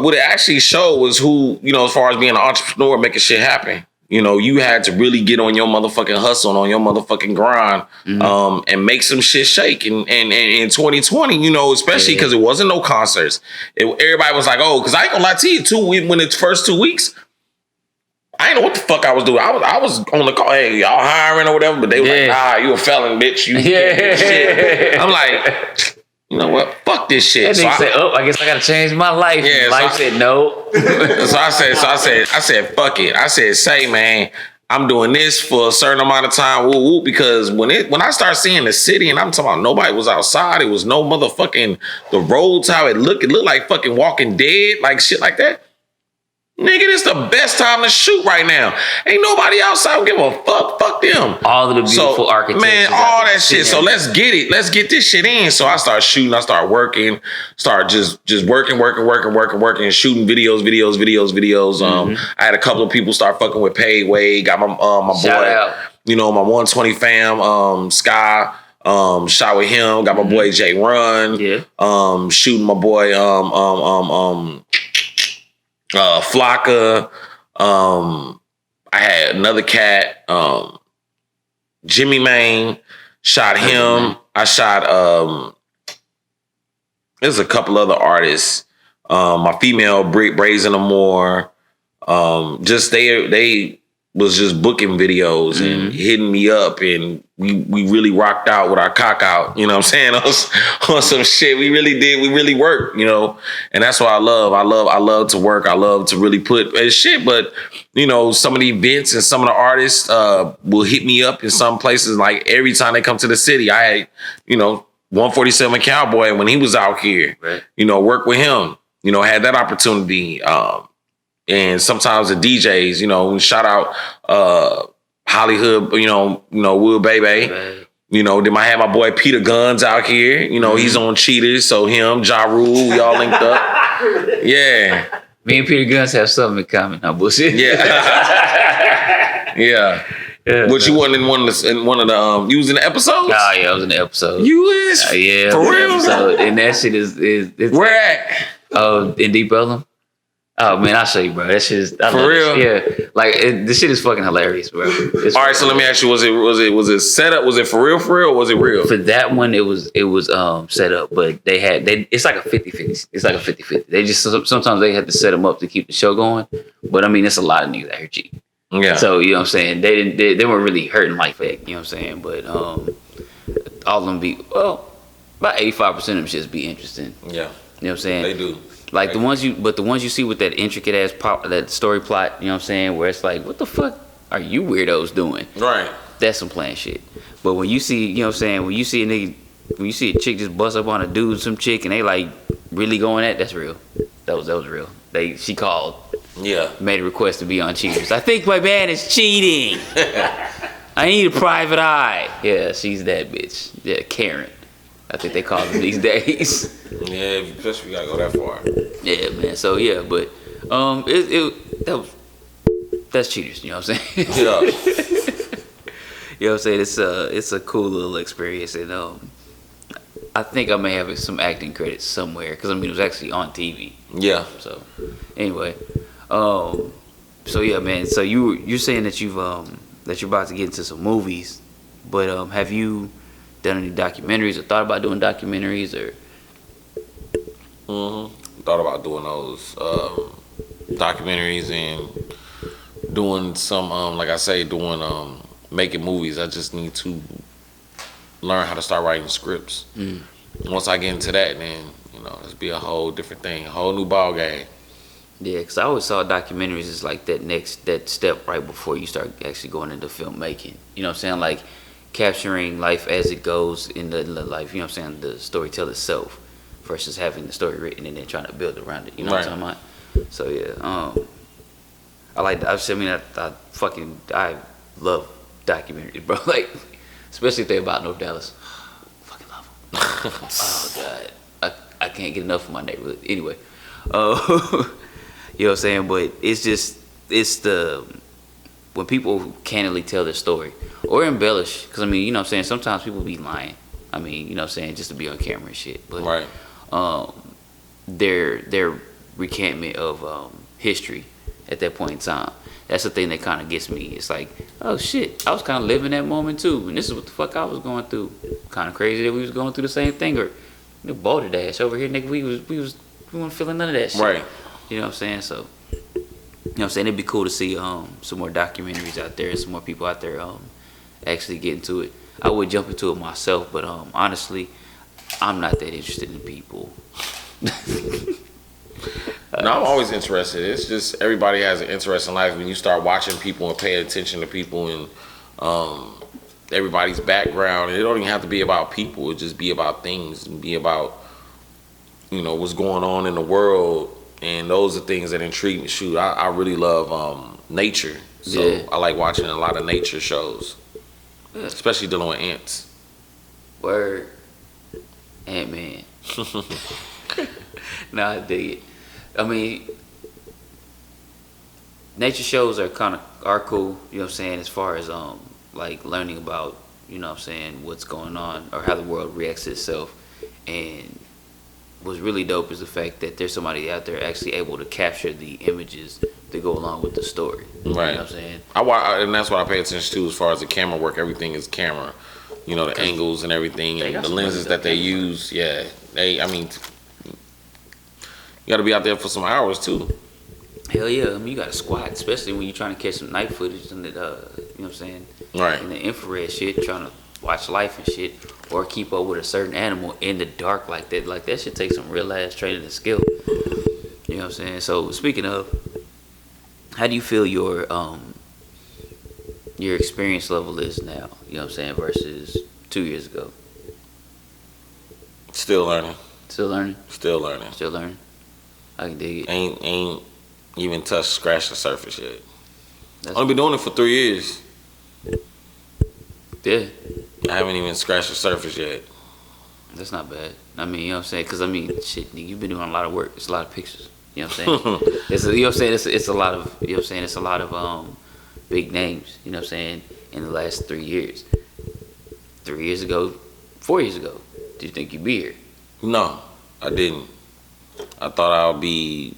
what it actually showed was who, as far as being an entrepreneur, making shit happen. You had to really get on your motherfucking hustle and on your motherfucking grind, and make some shit shake. And in 2020, especially because it wasn't no concerts. Everybody was like, oh, because I ain't gonna lie to you too. When the first 2 weeks, I ain't know what the fuck I was doing. I was on the call, hey, y'all hiring or whatever, but they were like, nah, you a felon, bitch. You shit. I'm like, you know what? Fuck this shit. That nigga said, I guess I gotta change my life. Yeah, life said no. I said, fuck it. I said, say, man, I'm doing this for a certain amount of time, because when I start seeing the city, and I'm talking about nobody was outside, it was no motherfucking, the roads, how it looked like fucking Walking Dead, like shit like that. Nigga, this the best time to shoot right now. Ain't nobody outside give a fuck. Fuck them. All of the beautiful architecture. Man, all that shit. So let's get it. Let's get this shit in. So I start shooting. I start working. Start just working, shooting videos. I had a couple of people start fucking with Paid Way. Got my Shout boy, out. my 120 fam, Sky. Shot with him. Got my boy J Run. Yeah. Shooting my boy Flocka. I had another cat, Jimmy Main, shot him. I shot there's a couple other artists. My female Brazen Amore. Just they was just booking videos and hitting me up, and we really rocked out with our cock out, you know what I'm saying? On some shit. We really did. We really worked, and that's what I love. I love to work. I love to really put shit, but some of the events and some of the artists will hit me up in some places. Like every time they come to the city, I had, 147 Cowboy when he was out here, right. Work with him, had that opportunity. And sometimes the DJs, shout out Hollywood, Will Baby. Right. Then I had my boy Peter Guns out here. He's on Cheaters, so him, Ja Rule, we all linked up. Yeah. Me and Peter Guns have something in common. No bullshit. Yeah. Yeah. What you wasn't in one of the you was in the episodes? Oh yeah, I was in the episode. You is? Yeah. For real? Episode. And that shit is where at? Oh, in Deep Ellum. Oh man, I'll show you, bro. That shit is for real. Yeah, like this shit is fucking hilarious, bro. All right, so let me ask you: was it set up? Was it for real, or was it real? For that one, it was set up, but it's like a 50-50. It's like a 50-50. They just sometimes they had to set them up to keep the show going, but I mean, it's a lot of niggas out here cheating. Yeah. So you know what I'm saying? They weren't really hurting like that. You know what I'm saying? But all of them about 85% of them shits be interesting. Yeah. You know what I'm saying? They do. Like the ones you see with that intricate ass that story plot, you know what I'm saying, where it's like, what the fuck are you weirdos doing? Right. That's some plain shit. But when you see, you know what I'm saying, when you see a chick just bust up on a dude, some chick, and they like really going at, that's real. That was real. She called. Yeah. Made a request to be on Cheaters. I think my man is cheating. I need a private eye. Yeah, she's that bitch. Yeah, Karen. I think they call them these days. Yeah, especially we gotta go that far. Yeah, man. So yeah, but that's Cheaters. You know what I'm saying? Yeah. You know what I'm saying? It's a cool little experience, and I think I may have some acting credits somewhere because I mean it was actually on TV. Yeah. So anyway, so yeah, man. So you're saying that you're about to get into some movies, but have you done any documentaries or thought about doing documentaries or? Thought about doing those documentaries and doing some like I say, doing making movies. I just need to learn how to start writing scripts. Once I get into that, then it's be a whole different thing, a whole new ball game. Yeah, because I always saw documentaries as like that step right before you start actually going into filmmaking. You know what I'm saying? Like capturing life as it goes in the life. You know what I'm saying? The storyteller itself versus having the story written and then trying to build around it. You know what I'm talking about? So yeah, I like that. I mean, I love documentaries, bro. Like especially if they're about North Dallas. Fucking love them. Oh God, I can't get enough of my neighborhood. Anyway, you know what I'm saying? But it's when people candidly tell their story or embellish, because I mean, you know what I'm saying, sometimes people be lying. I mean, you know what I'm saying, just to be on camera and shit. But Right. Their recantment of history at that point in time, that's the thing that kind of gets me. It's like, oh shit, I was kind of living that moment too, and this is what the fuck I was going through. Kind of crazy that we was going through the same thing. Or balderdash over here, nigga, we weren't feeling none of that shit. Right. You know what I'm saying? So, you know what I'm saying, it'd be cool to see some more documentaries out there and some more people out there actually get into it. I would jump into it myself, but honestly, I'm not that interested in people. No, I'm always interested. It's just everybody has an interest in life. When you start watching people and paying attention to people and everybody's background, and it don't even have to be about people. It just be about things and be about what's going on in the world. And those are things that intrigue me. Shoot, I really love nature, so Yeah. I like watching a lot of nature shows, especially dealing with ants. Word. Ant-Man. Nah, I dig it. I mean, nature shows are cool, you know what I'm saying, as far as like learning about, you know what I'm saying, what's going on or how the world reacts to itself. And what's really dope is the fact that there's somebody out there actually able to capture the images that go along with the story. Right. You know what I'm saying? And that's what I pay attention to as far as the camera work. Everything is camera. The angles and everything and the lenses that they use. Yeah. You got to be out there for some hours too. Hell yeah. I mean, you got to squat, especially when you're trying to catch some night footage and you know what I'm saying? Right. And the infrared shit, trying to watch life and shit, or keep up with a certain animal in the dark like that. Like that shit takes some real ass training and skill. You know what I'm saying? So speaking of, how do you feel your experience level is now? You know what I'm saying? Versus 2 years ago. Still learning. Still learning. Still learning. Still learning. I can dig it. Ain't even scratched the surface yet. I've only been doing it for 3 years. Yeah. I haven't even scratched the surface yet. That's not bad. I mean, you know what I'm saying? Because, I mean, shit, nigga, you've been doing a lot of work. It's a lot of pictures. You know what I'm saying? You know what I'm saying? It's a lot of, you know what I'm saying? It's a lot of big names, you know what I'm saying, in the last 3 years. 3 years ago, 4 years ago, did you think you'd be here? No, I didn't. I thought I would be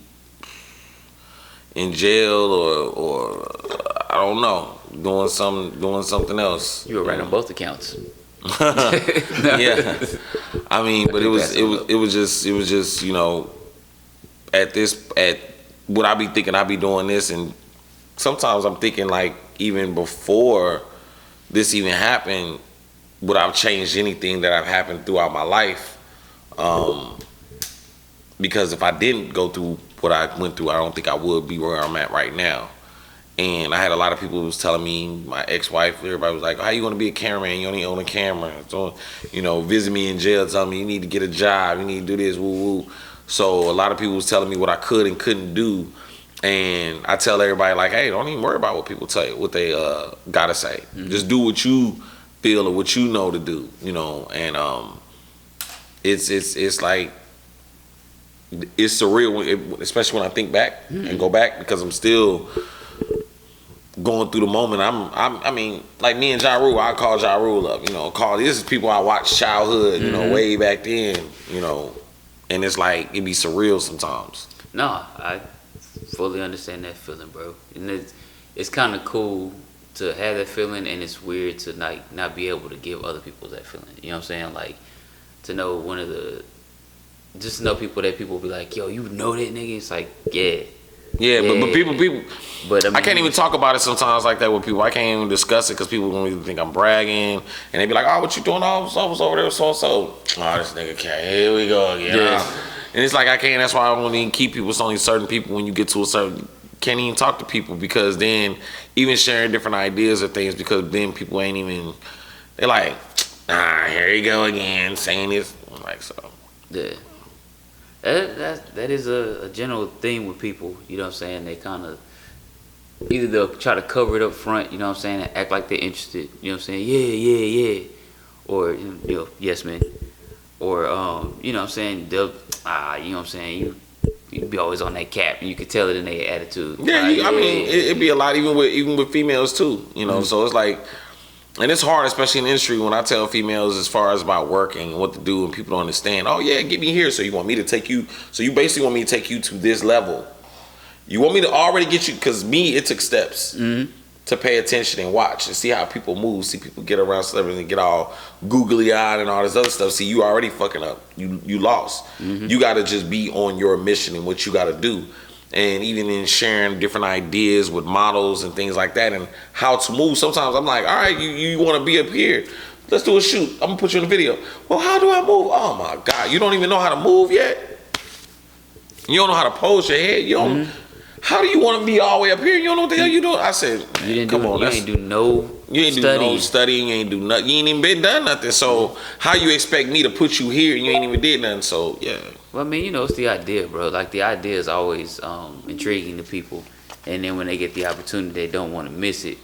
in jail or I don't know, doing something else. You were right on both accounts. Yeah, I mean, but it was just at what I be thinking I be doing this, and sometimes I'm thinking like even before this even happened, would I've changed anything that I've happened throughout my life? Because if I didn't go through what I went through, I don't think I would be where I'm at right now. And I had a lot of people who was telling me, my ex-wife, everybody was like, how you gonna be a cameraman? You only own a camera. So, visit me in jail, telling me you need to get a job, you need to do this, woo woo. So a lot of people was telling me what I could and couldn't do. And I tell everybody like, hey, don't even worry about what people tell you, what they gotta say. Mm-hmm. Just do what you feel or what you know to do, and it's like, it's surreal, especially when I think back and go back, because I'm still going through the moment. I mean, like me and Ja Rule, I call Ja Rule up. You know, this is people I watched childhood. You know, way back then. You know, and it's like it be surreal sometimes. No, I fully understand that feeling, bro. And it's kind of cool to have that feeling, and it's weird to not be able to give other people that feeling. You know what I'm saying? Like, to know just to know people that people will be like, yo, you know that nigga? It's like, yeah. Yeah, but people, but I mean, I can't even talk about it sometimes like that with people. I can't even discuss it because people gonna even think I'm bragging, and they be like, "Oh, what you doing? Oh, I was over there with so and so. Oh, this nigga can't. Here we go again." Yeah. And it's like I can't. That's why I don't even keep people. It's only certain people when you get to a certain. Can't even talk to people because then even sharing different ideas or things because then people ain't even. They're like, here you go again saying this. I'm like, so. Yeah. That is a general theme with people, you know what I'm saying? They kind of either they'll try to cover it up front, you know what I'm saying, and act like they're interested, you know what I'm saying? Yeah. Or, you know, yes, man. Or, you know what I'm saying, they'll, you know what I'm saying, you be always on that cap, and you can tell it in their attitude. Yeah, I mean, it'd be a lot even with females too, you know. So it's like, and it's hard, especially in the industry, when I tell females as far as about working and what to do, and people don't understand. Oh yeah, get me here. So you want me to take you? So you basically want me to take you to this level? You want me to already get you? Because me, it took steps to pay attention and watch and see how people move, see people get around celebrities and get all googly eyed and all this other stuff. See, you already fucking up. You lost. You got to just be on your mission and what you got to do. And even in sharing different ideas with models and things like that and how to move, sometimes I'm like, all right, you want to be up here, let's do a shoot, I'm gonna put you in a video. Well, how do I move? Oh my God, you don't even know how to move yet? You don't know how to pose your head? You don't. How do you want to be all the way up here? You don't know what the hell you doing? I said, come on, you ain't do no studying, you ain't do nothing, you ain't even been done nothing. So how you expect me to put you here and you ain't even did nothing? So yeah. Well, I mean, you know, it's the idea, bro. Like, the idea is always intriguing to people. And then when they get the opportunity, they don't want to miss it.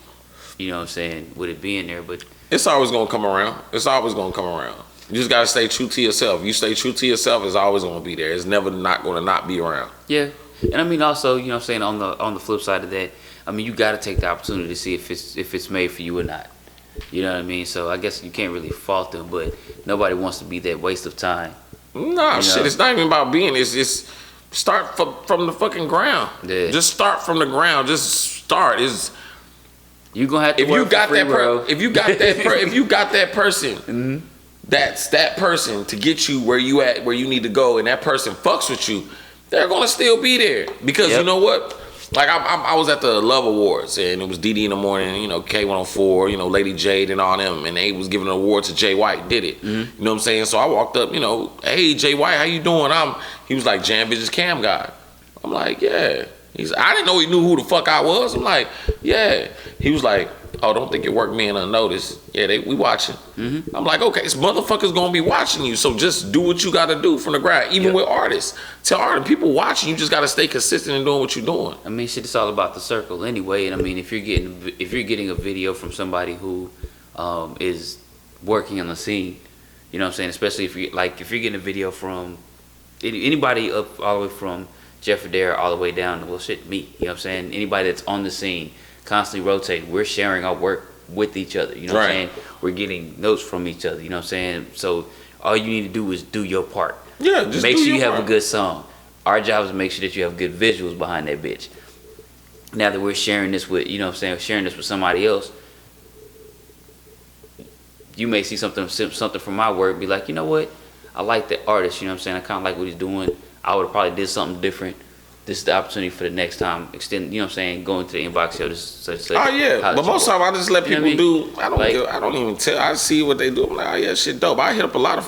You know what I'm saying? With it being there. But it's always going to come around. It's always going to come around. You just got to stay true to yourself. You stay true to yourself, it's always going to be there. It's never not going to not be around. Yeah. And I mean, also, you know what I'm saying, on the flip side of that, I mean, you got to take the opportunity to see if it's made for you or not. You know what I mean? So I guess you can't really fault them, but nobody wants to be that waste of time. Nah, shit, it's not even about being. It's start from the fucking ground. Yeah. Just start from the ground. Just start. You gonna have to work for free, bro. If you got that person, that's that person to get you where you at, where you need to go, and that person fucks with you, they're gonna still be there because you know what? Like I was at the Love Awards and it was DD in the morning, you know, K104, you know, Lady Jade and all them, and they was giving an award to Jay White. Did it? You know what I'm saying? So I walked up, you know, hey Jay White, how you doing? He was like, JamVision CamGod. I'm like, yeah. I didn't know he knew who the fuck I was. I'm like, yeah. He was like, oh, don't think it worked me in unnoticed. Yeah, we watching. I'm like, okay, this motherfucker's gonna be watching you, so just do what you gotta do from the ground. Even with artists, tell artists, people watching, you just gotta stay consistent in doing what you're doing. I mean, shit, it's all about the circle anyway. And I mean, if you're getting a video from somebody who is working on the scene, you know what I'm saying? Especially if you're getting a video from anybody up all the way from Jeff Adair all the way down to, well, shit, me. You know what I'm saying? Anybody that's on the scene, constantly rotating. We're sharing our work with each other. You know what I'm saying? We're getting notes from each other. You know what I'm saying? So all you need to do is do your part. Yeah, just make sure you have part. a good song. Our job is to make sure that you have good visuals behind that bitch. Now that we're sharing this with, you know what I'm saying, sharing this with somebody else, you may see something from my work, be like, you know what? I like the artist, you know what I'm saying? I kind of like what he's doing. I would have probably did something different. This is the opportunity for the next time. Extend, you know what I'm saying? Go into the inbox, yo, such. Oh yeah, but most time I just let people do. I don't even tell. I see what they do. I'm like, oh yeah, shit dope. I hit up a lot of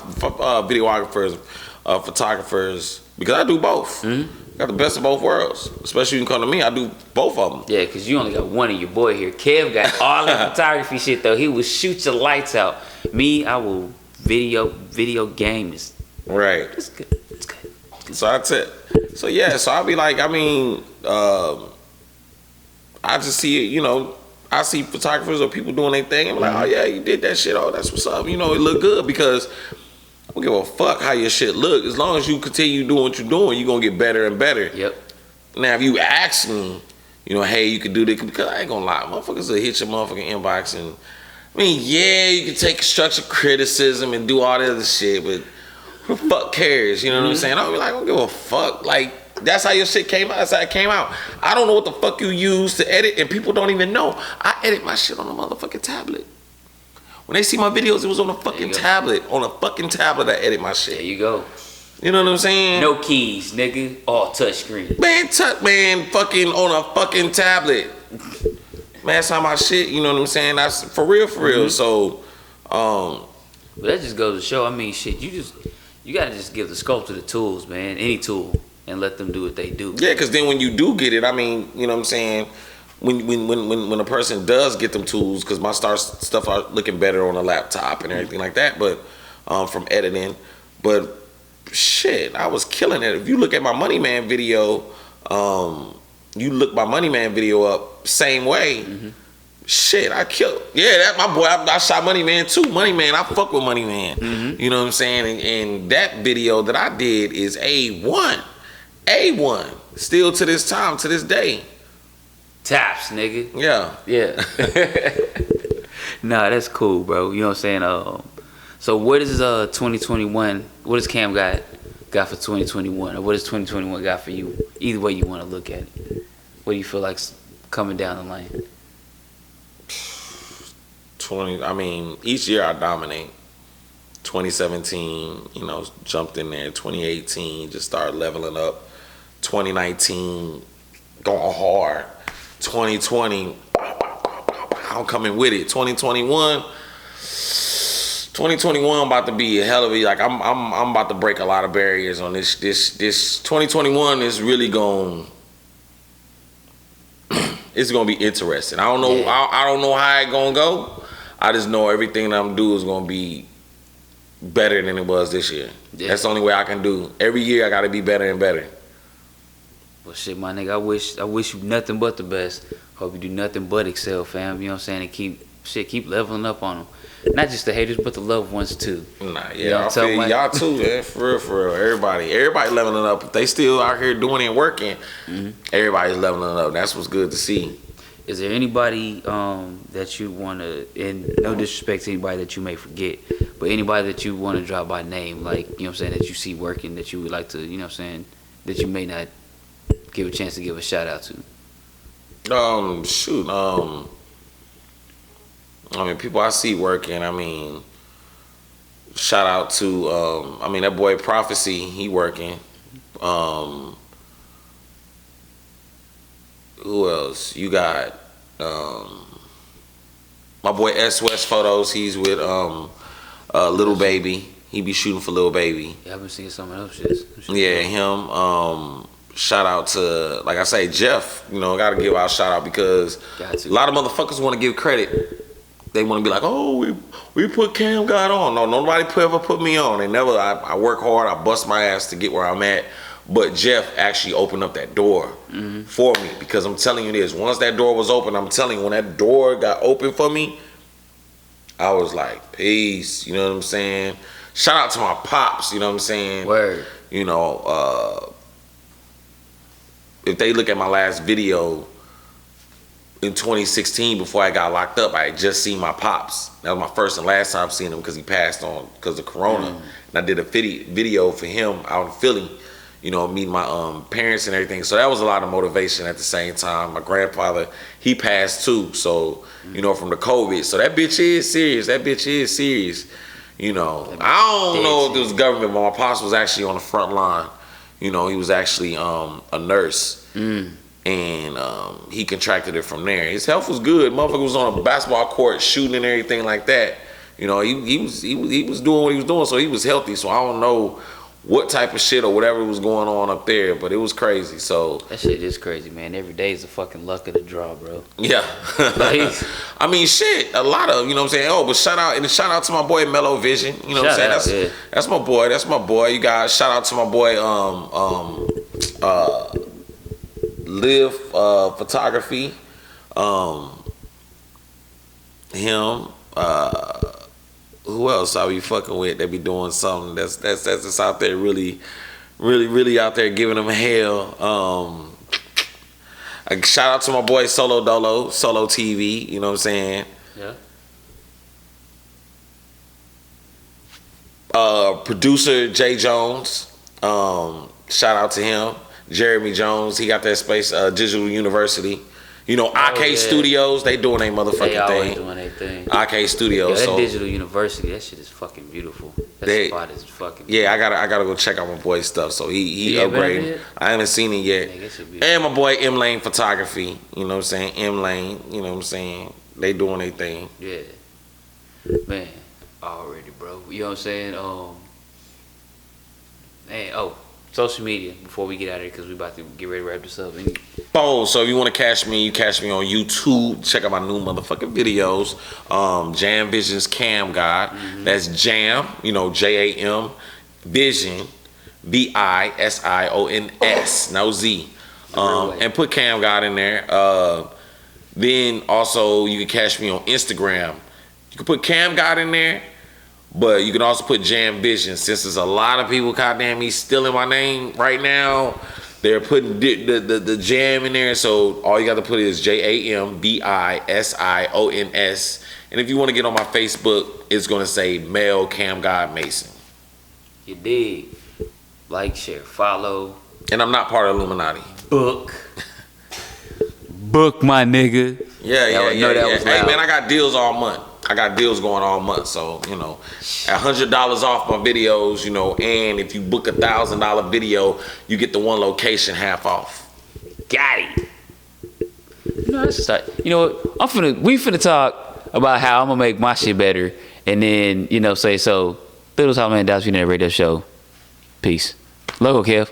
videographers, photographers, because I do both. Got the best of both worlds. Especially when you come to me, I do both of them. Yeah, because you only got one of your boy here. Kev got all the photography shit though. He will shoot your lights out. Me, I will video games. Right. It's good. It's good. So yeah, so I'll be like, I mean, I just see it, you know, I see photographers or people doing their thing. I'm like, oh yeah, you did that shit. Oh, that's what's up. You know, it look good because I don't give a fuck how your shit look. As long as you continue doing what you're doing, you're gonna get better and better. Yep. Now, if you ask me, you know, hey, you can do this, because I ain't gonna lie, motherfuckers will hit your motherfucking inbox, and I mean, yeah, you can take constructive criticism and do all that other shit, but who the fuck cares? You know what I'm saying? I'll be like, I don't give a fuck. Like, that's how your shit came out. That's how it came out. I don't know what the fuck you use to edit, and people don't even know. I edit my shit on a motherfucking tablet. When they see my videos, it was on a fucking tablet. On a fucking tablet, I edit my shit. There you go. You know what I'm saying? No keys, nigga. All touch screen. Man, fucking on a fucking tablet. Man, that's how my shit, you know what I'm saying? That's for real, for real. So, but that just goes to show, I mean, shit, you gotta just give the sculptor the tools, man. Any tool. And let them do what they do. Yeah, because then when you do get it, I mean, you know what I'm saying? When a person does get them tools, because my stuff are looking better on a laptop and everything like that, but from editing. But shit, I was killing it. If you look at my Money Man video, you look my Money Man video up, same way. Shit, I killed. Yeah, that my boy. I shot Money Man too. Money Man, I fuck with Money Man. You know what I'm saying? And that video that I did is A1. A1. Still to this time, to this day. Taps, nigga. Yeah. Nah, that's cool, bro. You know what I'm saying? So what is 2021? What does Cam got for 2021? Or what does 2021 got for you? Either way you want to look at it. What do you feel like's coming down the line? I mean, each year I dominate. 2017, you know, jumped in there. 2018, just started leveling up. 2019, going hard. 2020, I'm coming with it. 2021 about to be a hell of a, like, I'm about to break a lot of barriers on this 2021 is really it's gonna be interesting. I don't know. Yeah. I don't know how it gonna go. I just know everything that I'm doing is gonna be better than it was this year. Yeah. That's the only way I can do. Every year I gotta be better and better. Well, shit, my nigga, I wish you nothing but the best. Hope you do nothing but excel, fam. You know what I'm saying? And keep leveling up on them. Not just the haters, but the loved ones too. Nah, yeah, you know, I feel y'all too, man. For real. Everybody leveling up. If they still out here doing it and working, everybody's leveling up. That's what's good to see. Is there anybody that you want to, and no disrespect to anybody that you may forget, but anybody that you want to drop by name, like, you know what I'm saying, that you see working, that you would like to, you know what I'm saying, that you may not give a chance to give a shout out to? I mean, people I see working, I mean, shout out to, I mean, that boy Prophecy, he working. Who else? You got my boy S West Photos. He's with Little Baby. He be shooting for Little Baby. Yeah, I've been seeing some of those shits. Yeah, him. Shout out to, like I say, Jeff. You know, gotta give out a shout out because a lot of motherfuckers want to give credit. They want to be like, oh, we put CamGod on. No, nobody ever put me on. They never. I work hard. I bust my ass to get where I'm at. But Jeff actually opened up that door for me, because I'm telling you this, once that door was open, I'm telling you, when that door got open for me, I was like, peace, you know what I'm saying? Shout out to my pops, you know what I'm saying? Word. You know, if they look at my last video in 2016, before I got locked up, I had just seen my pops. That was my first and last time seeing him, because he passed on because of Corona. And I did a video for him out in Philly. You know, meeting my parents and everything. So that was a lot of motivation at the same time. My grandfather, he passed too. So, you know, from the COVID. So that bitch is serious. You know, I don't know if it was government, but my pops was actually on the front line. You know, he was actually a nurse. And he contracted it from there. His health was good. Motherfucker was on a basketball court shooting and everything like that. You know, he was doing what he was doing, so he was healthy. So I don't know what type of shit or whatever was going on up there, but it was crazy. So that shit is crazy, man. Every day is the fucking luck of the draw, bro. Yeah. I mean, shit, a lot of, you know what I'm saying? Oh, but shout out to my boy Mellow Vision. You know what I'm saying? That's my boy. That's my boy. You got shout out to my boy Live Photography. Him. Who else I be fucking with that be doing something that's out there really out there giving them hell? Shout out to my boy Solo Dolo, Solo TV. You know what I'm saying? Yeah. Producer Jay Jones. Shout out to him. Jeremy Jones. He got that space. Digital University. You know, AK Studios, they doing their motherfucking thing. They always doing their thing. AK Studios. Yeah, that Digital University, that shit is fucking beautiful. That spot is fucking beautiful. Yeah, I gotta go check out my boy's stuff. So he upgraded. I haven't seen it yet. Yeah, and my boy M Lane Photography. You know what I'm saying? M Lane. You know what I'm saying? They doing their thing. Yeah. Man, already, bro. You know what I'm saying? Man, social media before we get out of here because we about to get ready to wrap this up. So if you want to catch me, you catch me on YouTube. Check out my new motherfucking videos. JamVision's CamGod. Mm-hmm. That's Jam, you know, JAM, Vision, VISIONS, no Z. And put CamGod in there. Then also you can catch me on Instagram. You can put CamGod in there. But you can also put JamVision. Since there's a lot of people, goddamn me, stealing my name right now, they're putting the jam in there. So all you got to put is JamVisions. And if you want to get on my Facebook, it's going to say Male CamGod Mason. You dig? Like, share, follow. And I'm not part of Illuminati. Book, my nigga. Yeah. Hey, man, I got deals all month. I got deals going all month, so you know, $100 off my videos, you know, and if you book $1,000 video, you get the one location half off. Got it. You know, let's start. You know what? We finna talk about how I'm gonna make my shit better, and then you know, say so. Little Tall Man, Dallas United Radio Show. Peace. Logo, Kev.